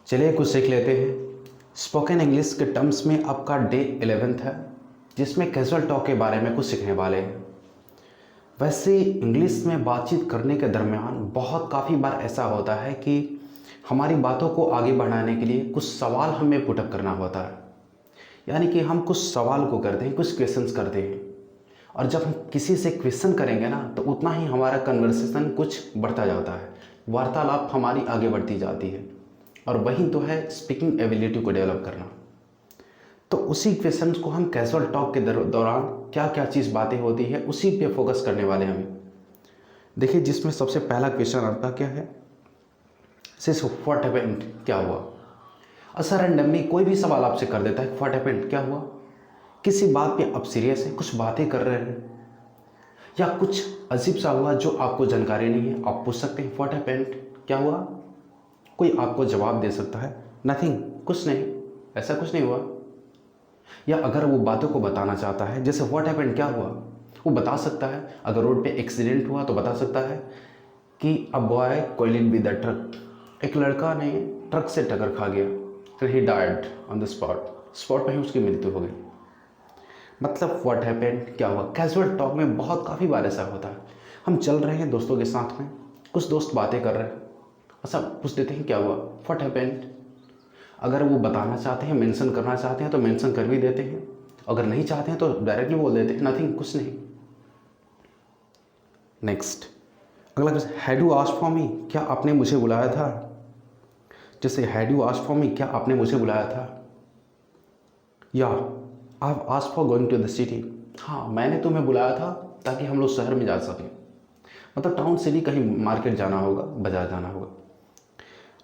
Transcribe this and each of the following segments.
चलिए कुछ सीख लेते हैं। स्पोकन इंग्लिश के टर्म्स में आपका डे 11 है, जिसमें कैजुअल टॉक के बारे में कुछ सीखने वाले हैं। वैसे इंग्लिश में बातचीत करने के दरमियान काफ़ी बार ऐसा होता है कि हमारी बातों को आगे बढ़ाने के लिए कुछ सवाल हमें पुटअप करना होता है। यानी कि हम कुछ सवाल को करते हैं, कुछ क्वेश्चंस करते हैं, और जब हम किसी से क्वेश्चन करेंगे ना तो उतना ही हमारा कन्वर्सेशन कुछ बढ़ता जाता है, वार्तालाप हमारी आगे बढ़ती जाती है, और वही तो है स्पीकिंग एबिलिटी को डेवलप करना। तो उसी क्वेश्चंस को हम कैजुअल टॉक के दौरान क्या क्या चीज़ बातें होती है उसी पे फोकस करने वाले हैं हम। देखिए, जिसमें सबसे पहला क्वेश्चन आपका क्या है, सिर्फ व्हाट हैपेंड, क्या हुआ। अच्छा, रैंडमली कोई भी सवाल आपसे कर देता है, व्हाट हैपेंड, क्या हुआ। किसी बात पे आप सीरियस हैं, कुछ बातें कर रहे हैं, या कुछ अजीब सा हुआ जो आपको जानकारी नहीं है, आप पूछ सकते हैं व्हाट हैपेंड, क्या हुआ। कोई आपको जवाब दे सकता है नथिंग, कुछ नहीं, ऐसा कुछ नहीं हुआ। या अगर वो बातों को बताना चाहता है, जैसे व्हाट हैपेंड, क्या हुआ, वो बता सकता है। अगर रोड पे एक्सीडेंट हुआ तो बता सकता है कि a boy collided with the truck, एक लड़का ने ट्रक से टक्कर खा गया, फिर ही died on the spot, spot पर ही उसकी मृत्यु हो गई। मतलब व्हाट हैपेंड, क्या हुआ। कैजुअल टॉक में काफ़ी बार ऐसा होता है, हम चल रहे हैं दोस्तों के साथ में, कुछ दोस्त बातें कर रहे हैं, अच्छा पूछ देते हैं क्या हुआ, व्हाट हैपेंड। अगर वो बताना चाहते हैं, मेंशन करना चाहते हैं तो मेंशन कर भी देते हैं, अगर नहीं चाहते हैं तो डायरेक्टली बोल देते हैं नथिंग, कुछ नहीं। नेक्स्ट, अगला question, had you asked for me, क्या आपने मुझे बुलाया था। जैसे had you asked for me, क्या आपने मुझे बुलाया था। या I have asked for going to the city, हाँ मैंने तुम्हें बुलाया था ताकि हम लोग शहर में जा सकें, मतलब टाउन सिटी, कहीं मार्केट जाना होगा, बाजार जाना होगा।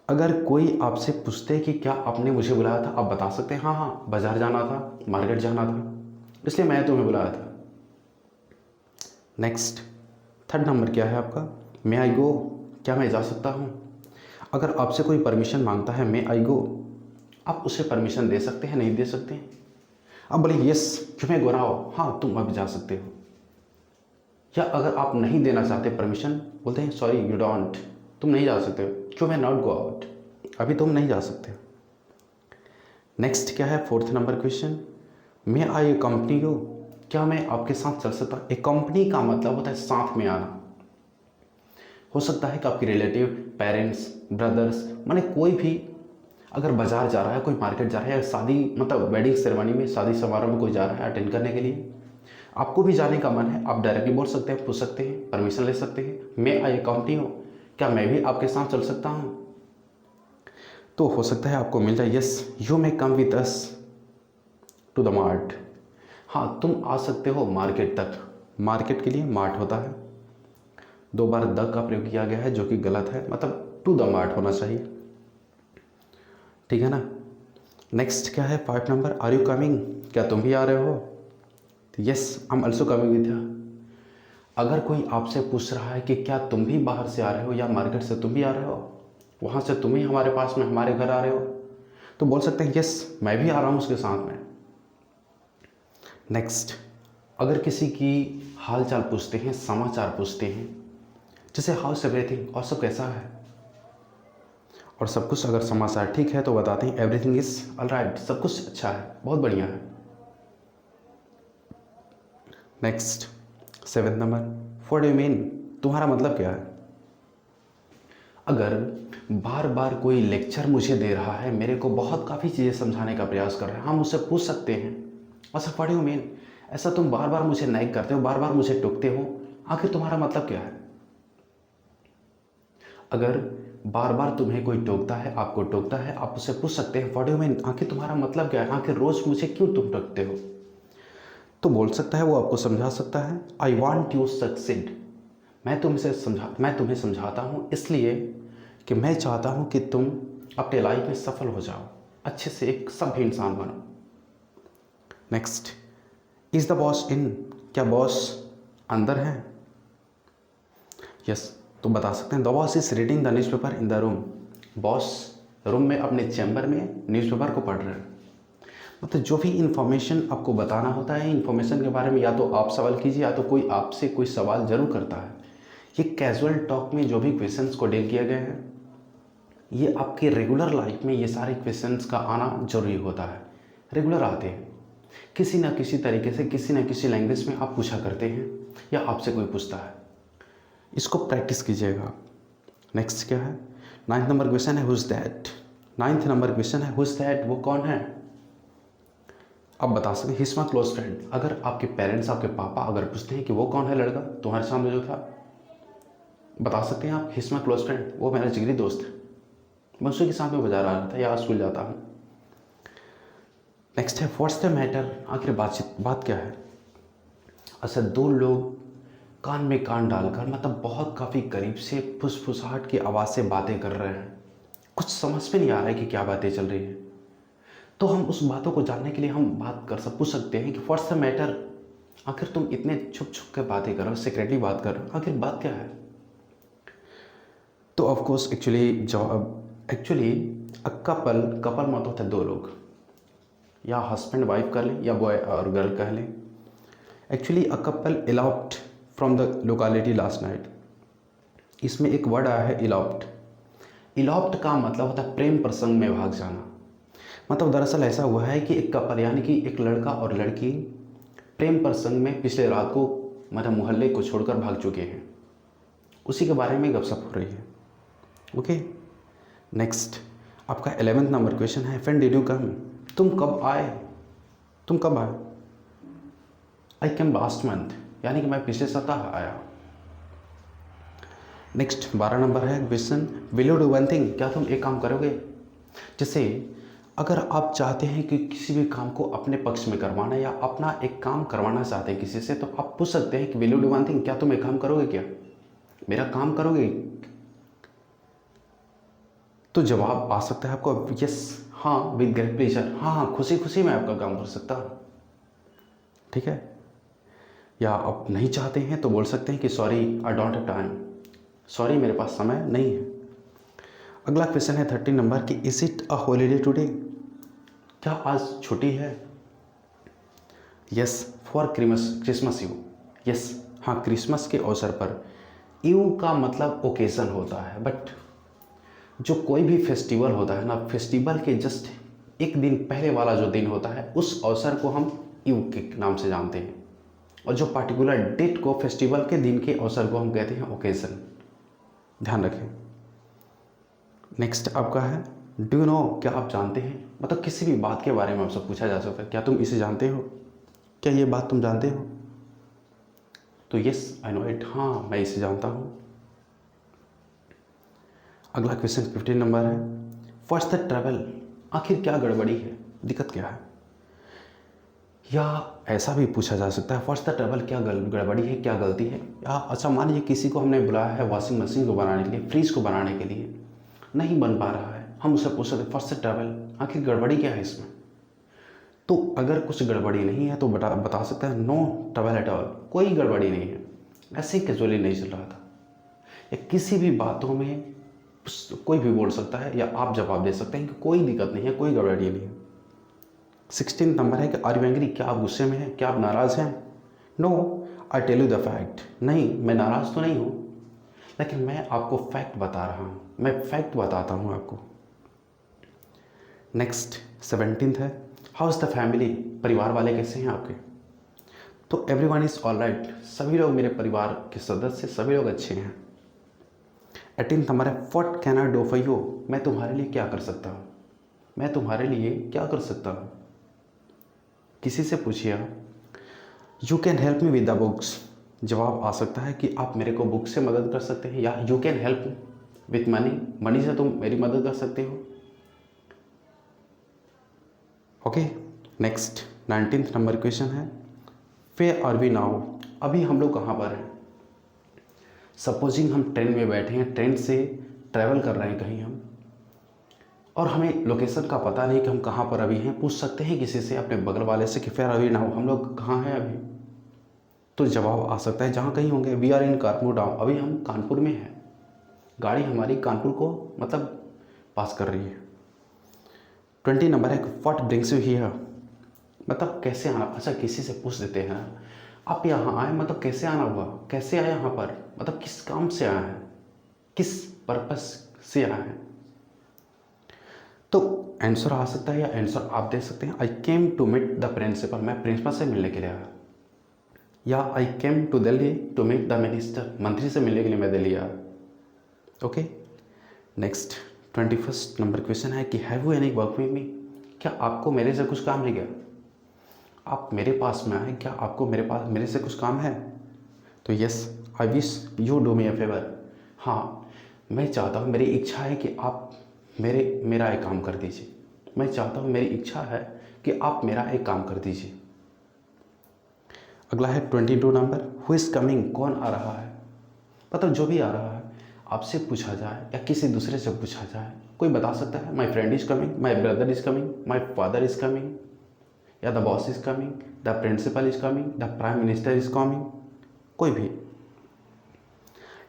अगर कोई आपसे पूछते कि क्या आपने मुझे बुलाया था, आप बता सकते हैं हाँ हाँ बाजार जाना था, मार्केट जाना था, इसलिए मैं तुम्हें बुलाया था। नेक्स्ट, थर्ड नंबर क्या है आपका, मे आई गो, क्या मैं जा सकता हूँ। अगर आपसे कोई परमिशन मांगता है मे आई गो, आप उसे परमिशन दे सकते हैं, नहीं दे सकते हैं। अब बोले यस, क्यों मैं गोरा हो, हाँ तुम अभी जा सकते हो। या अगर आप नहीं देना चाहते परमिशन, बोलते हैं सॉरी यू डोंट, तुम नहीं जा सकते हो, क्यों मैं नॉट गो आउट, अभी तुम नहीं जा सकते। नेक्स्ट क्या है, fourth number question, may I company you, क्या मैं आपके साथ चल सकता। एक कंपनी का मतलब होता है साथ में आना। हो सकता है कि आपके रिलेटिव, पेरेंट्स, ब्रदर्स, माने कोई भी अगर बाजार जा रहा है, कोई मार्केट जा रहा है, या शादी मतलब वेडिंग सेरेमनी में, शादी समारोह में कोई जा रहा है अटेंड करने के लिए, आपको भी जाने का मन है, आप डायरेक्टली बोल सकते हैं, पूछ सकते हैं, परमिशन ले सकते हैं, मे आई कंपनी हो, क्या मैं भी आपके साथ चल सकता हूँ। तो हो सकता है आपको मिल जाए yes you may come with us to the mart, हाँ तुम आ सकते हो मार्केट तक। मार्केट के लिए मार्ट होता है, दो बार द का प्रयोग किया गया है जो कि गलत है, मतलब टू द मार्ट होना चाहिए, ठीक है ना। नेक्स्ट क्या है, 5 नंबर, आर यू कमिंग, क्या तुम भी आ रहे हो। Yes I am also coming with you. अगर कोई आपसे पूछ रहा है कि क्या तुम भी बाहर से आ रहे हो, या मार्केट से तुम भी आ रहे हो, वहाँ से तुम ही हमारे पास में हमारे घर आ रहे हो, तो बोल सकते हैं यस मैं भी आ रहा हूँ उसके साथ में। नेक्स्ट, अगर किसी की हाल चाल पूछते हैं, समाचार पूछते हैं, जैसे हाउस एवरीथिंग, और सब कैसा है, और सब कुछ अगर समाचार ठीक है तो बताते हैं एवरीथिंग इज ऑलराइट, सब कुछ अच्छा है, बहुत बढ़िया है। Next, 7 number, what do you mean, तुम्हारा मतलब क्या है। अगर बार बार कोई लेक्चर मुझे दे रहा है, मेरे को काफ़ी चीज़ें समझाने का प्रयास कर रहा है, हम उससे पूछ सकते हैं अच्छा व्हाट डू यू मीन, ऐसा तुम बार बार मुझे नाइक करते हो, बार बार मुझे टोकते हो, आखिर तुम्हारा मतलब क्या है। अगर बार बार तुम्हें कोई टोकता है, आपको टोकता है, आप उससे पूछ सकते हैं व्हाट डू यू मीन, आखिर तुम्हारा मतलब क्या है, आखिर रोज़ मुझे क्यों तुम टोकते हो। तो बोल सकता है, वो आपको समझा सकता है, आई वॉन्ट यू सक्सीड, मैं तुम्हें समझाता हूँ इसलिए कि मैं चाहता हूँ कि तुम अपने लाइफ में सफल हो जाओ, अच्छे से एक सभ्य इंसान बनो। नेक्स्ट, इज़ द बॉस इन, क्या बॉस अंदर है। यस, तो बता सकते हैं the boss is reading the newspaper in the room, boss room में अपने चैम्बर में न्यूज़पेपर को पढ़ रहे हैं। मतलब जो भी इन्फॉर्मेशन आपको बताना होता है, इन्फॉर्मेशन के बारे में या तो आप सवाल कीजिए, या तो कोई आपसे कोई सवाल जरूर करता है। ये कैजुअल टॉक में जो भी क्वेश्चंस को डील किया गया है, ये आपके रेगुलर लाइफ में ये सारे क्वेश्चंस का आना जरूरी होता है, रेगुलर आते हैं किसी ना किसी तरीके से, किसी ना किसी लैंग्वेज में आप पूछा करते हैं या आपसे कोई पूछता है। इसको प्रैक्टिस कीजिएगा। नेक्स्ट क्या है, 9th नंबर क्वेश्चन है who's that. 9th number question है हुज दैट, वो कौन है। आप बता सकते हैं हिज माय क्लोज फ्रेंड। अगर आपके पेरेंट्स, आपके पापा अगर पूछते हैं कि वो कौन है लड़का तुम्हारे सामने जो था, बता सकते हैं आप हिज माय क्लोज फ्रेंड, वो मेरा जिगरी दोस्त है, मैं उसी के साथ में बाजार आ रहा था या स्कूल जाता हूँ। नेक्स्ट है व्हाट्स द मैटर, आखिर बात क्या है। अच्छा, दो लोग कान में कान डालकर, मतलब बहुत काफ़ी करीब से फुसफुसाहट की आवाज़ से बातें कर रहे हैं, कुछ समझ में नहीं आ रहा है कि क्या बातें चल रही है, तो हम उस बातों को जानने के लिए हम पूछ सकते हैं कि व्हाट्स द मैटर, आखिर तुम इतने छुप छुप के बातें कर रहे हो, सीक्रेटली बात कर रहे हो, आखिर बात क्या है। तो ऑफकोर्स एक्चुअली कपल मत होते दो लोग, या हस्बैंड वाइफ कर लें या बॉय और गर्ल कह लें। Actually a couple eloped from the locality last night. इसमें एक वर्ड आया है eloped। eloped का मतलब होता है प्रेम प्रसंग में भाग जाना। मतलब दरअसल ऐसा हुआ है कि एक कपल यानी कि एक लड़का और लड़की प्रेम प्रसंग में पिछले रात को मतलब मोहल्ले को छोड़कर भाग चुके हैं, उसी के बारे में गपशप हो रही है। ओके, नेक्स्ट आपका 11th नंबर क्वेश्चन है व्हेन डिड यू कम, तुम कब आए, तुम कब आए। आई केम लास्ट मंथ, यानी कि मैं पिछले सप्ताह आया। नेक्स्ट 12 नंबर है question will you do one thing, क्या तुम एक काम करोगे। जैसे अगर आप चाहते हैं कि किसी भी काम को अपने पक्ष में करवाना या अपना एक काम करवाना चाहते हैं किसी से, तो आप पूछ सकते हैं कि will you do one thing, क्या तुम एक काम करोगे, क्या मेरा काम करोगे। तो जवाब आ सकता है आपको यस, हाँ, विद ग्रेट प्लेजर, हाँ हाँ खुशी खुशी मैं आपका काम कर सकता हूँ। ठीक है, या आप नहीं चाहते हैं तो बोल सकते हैं कि sorry I don't have time, sorry मेरे पास समय नहीं है। अगला क्वेश्चन है 13 नंबर कि is it a holiday today, क्या आज छुट्टी है। Yes for Christmas you, yes हाँ क्रिसमस के अवसर पर। यू का मतलब ओकेज़न होता है, बट जो कोई भी फेस्टिवल होता है ना, फेस्टिवल के जस्ट एक दिन पहले वाला जो दिन होता है उस अवसर को हम यू के नाम से जानते हैं, और जो पार्टिकुलर डेट को, फेस्टिवल के दिन के अवसर को हम कहते हैं ओकेज़न, ध्यान रखें। नेक्स्ट आपका है डू यू नो, क्या आप जानते हैं, मतलब किसी भी बात के बारे में आपसे पूछा जा सकता है क्या तुम इसे जानते हो, क्या ये बात तुम जानते हो। तो यस आई नो इट, हाँ मैं इसे जानता हूँ। अगला क्वेश्चन 15 नंबर है व्हाट्स द ट्रबल, आखिर क्या गड़बड़ी है, दिक्कत क्या है। या ऐसा भी पूछा जा सकता है व्हाट्स द ट्रबल, क्या गड़बड़ी है, क्या गलती है। या अच्छा मान लीजिए किसी को हमने बुलाया है वॉशिंग मशीन को बनाने के लिए, फ्रिज को बनाने के लिए, नहीं बन पा रहा है, हम उससे पूछ सकते हैं व्हाट्स द ट्रबल, आखिर गड़बड़ी क्या है इसमें। तो अगर कुछ गड़बड़ी नहीं है तो बता सकता है नो ट्रबल एट ऑल, कोई गड़बड़ी नहीं है, ऐसे ही कैजुअली नहीं चल रहा था। या किसी भी बातों में कोई भी बोल सकता है, या आप जवाब दे सकते हैं कि कोई दिक्कत नहीं है, कोई गड़बड़ी नहीं है। 16 नंबर है कि आर यू एंग्री, क्या आप गुस्से में हैं, क्या आप नाराज़ हैं। No I tell you the fact, नहीं मैं नाराज़ तो नहीं हूँ, लेकिन मैं आपको फैक्ट बता रहा हूँ, मैं फैक्ट बताता हूँ आपको। नेक्स्ट 17th है हाउ इज़ द फैमिली, परिवार वाले कैसे हैं आपके। तो every one is all right, सभी लोग मेरे परिवार के सदस्य सभी लोग अच्छे हैं। 18th नंबर है what can I do for you, मैं तुम्हारे लिए क्या कर सकता हूँ, मैं तुम्हारे लिए क्या कर सकता हूँ। किसी से पूछिए you can help me with the books, जवाब आ सकता है कि आप मेरे को बुक से मदद कर सकते हैं, या you can help with money, money से तुम मेरी मदद कर सकते हो। Okay, next 19th number question है वेयर आर वी नाउ, अभी हम लोग कहाँ पर हैं। सपोजिंग हम ट्रेन में बैठे हैं, ट्रेन से ट्रैवल कर रहे हैं कहीं हम, और हमें लोकेशन का पता नहीं कि हम कहाँ पर अभी हैं, पूछ सकते हैं किसी से, अपने बगल वाले से कि फेयर अभी नाउ, हम लोग कहाँ हैं अभी। तो जवाब आ सकता है जहाँ कहीं होंगे we are in Kanpur now, अभी हम कानपुर में हैं, गाड़ी हमारी कानपुर को मतलब पास कर रही है। 20 नंबर है व्हाट ब्रिंग्स यू हियर, मतलब कैसे आना। अच्छा किसी से पूछ देते हैं आप यहाँ आए, मतलब कैसे आना हुआ, कैसे आए यहाँ पर, मतलब किस काम से आए हैं, किस पर्पस से आए हैं। तो आंसर आ सकता है या आंसर आप दे सकते हैं, I came to meet the principal, मैं प्रिंसिपल से मिलने के लिए आया, या I came to Delhi to meet the minister, मंत्री से मिलने के लिए मैं दिल्ली आया। ओके, नेक्स्ट 21 नंबर क्वेश्चन है कि have you any work with me, क्या आपको मेरे से कुछ काम है क्या? आप मेरे पास में आए, क्या आपको मेरे से कुछ काम है? तो yes, I wish you do me a favour, हाँ मैं चाहता हूँ, मेरी इच्छा है कि आप मेरा एक काम कर दीजिए, मैं चाहता हूँ, मेरी इच्छा है कि आप मेरा एक काम कर दीजिए। अगला है 22 नंबर, हु इज़ कमिंग, कौन आ रहा है? मतलब जो भी आ रहा है, आपसे पूछा जाए या किसी दूसरे से पूछा जाए, कोई बता सकता है, my friend is coming, my brother is coming, my father is coming, या the boss is coming, the principal is coming, the prime minister is coming, कोई भी।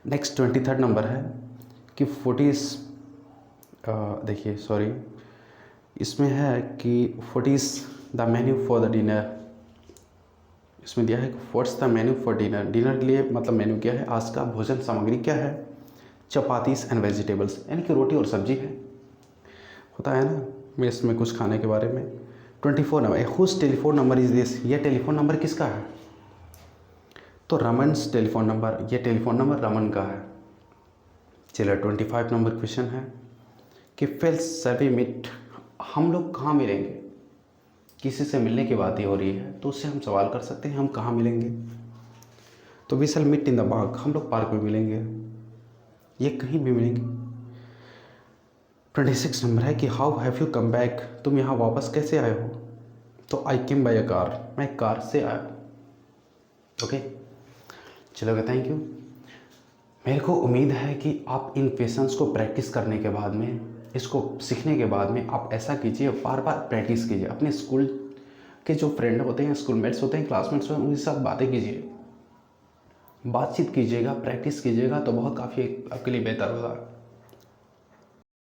नेक्स्ट 23 नंबर है कि 40 देखिए सॉरी, इसमें है कि 40 the menu for the dinner, इसमें दिया है कि what's the menu for dinner, dinner के लिए मतलब मेन्यू क्या है, आज का भोजन सामग्री क्या है? चपातीस एंड वेजिटेबल्स, यानी कि रोटी और सब्जी है, होता है ना मेस में कुछ खाने के बारे में। 24 number, whose telephone number is this, ये टेलीफोन नंबर किसका है? तो रमन्स टेलीफोन नंबर, ये टेलीफोन नंबर रमन का है। चलिए 25 नंबर क्वेश्चन है कि फिल्स सभी मीट, हम लोग कहाँ मिलेंगे? किसी से मिलने की बात ही हो रही है तो उससे हम सवाल कर सकते हैं हम कहाँ मिलेंगे? तो we shall meet in the park, हम लोग पार्क में मिलेंगे, ये कहीं भी मिलेंगे। 26 नंबर है कि how have you come back, तुम यहाँ वापस कैसे आए हो? तो आई केम बाय अ कार, मैं कार से आया। ओके, चलोगे, थैंक यू। मेरे को उम्मीद है कि आप इन क्वेश्चंस को प्रैक्टिस करने के बाद में, इसको सीखने के बाद में आप ऐसा कीजिए, बार बार प्रैक्टिस कीजिए, अपने स्कूल के जो फ्रेंड होते हैं, स्कूलमेट्स होते हैं, क्लासमेट्स होते हैं, उनके साथ बातें कीजिए, बातचीत कीजिएगा, प्रैक्टिस कीजिएगा, तो बहुत काफ़ी आपके लिए बेहतर होगा।